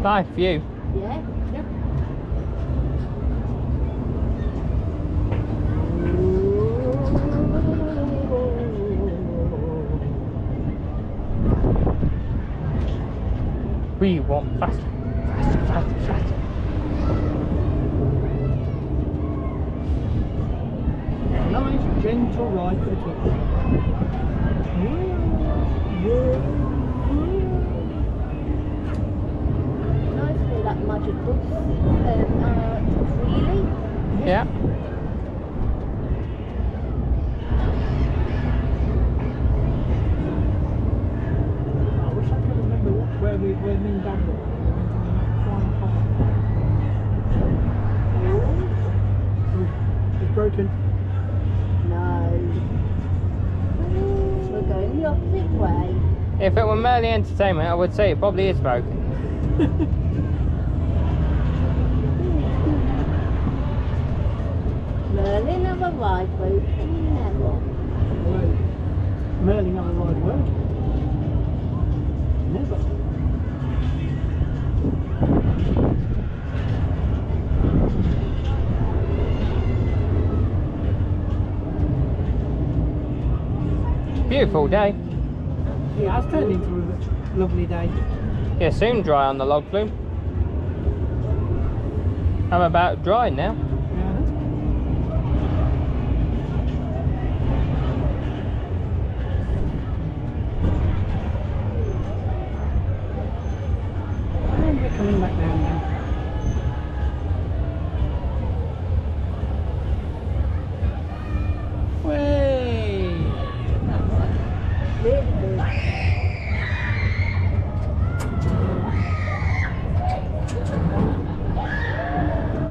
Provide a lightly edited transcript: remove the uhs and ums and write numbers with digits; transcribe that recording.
Nice view. Yeah. Yep. We want faster, faster, faster, faster. Nice, gentle ride for the kids. Nice for that magic bus. Really? Yeah. I wish I could remember where me and Dad were. We went on that flying car. It's broken. No. We're going the opposite way. If it were Merlin Entertainment, I would say it probably is broken. Merlin have a ride broken, never. Right. Merlin have a ride work. Never. Beautiful day. It has turned into a lovely day. Yeah, soon dry on the log flume. I'm about dry now.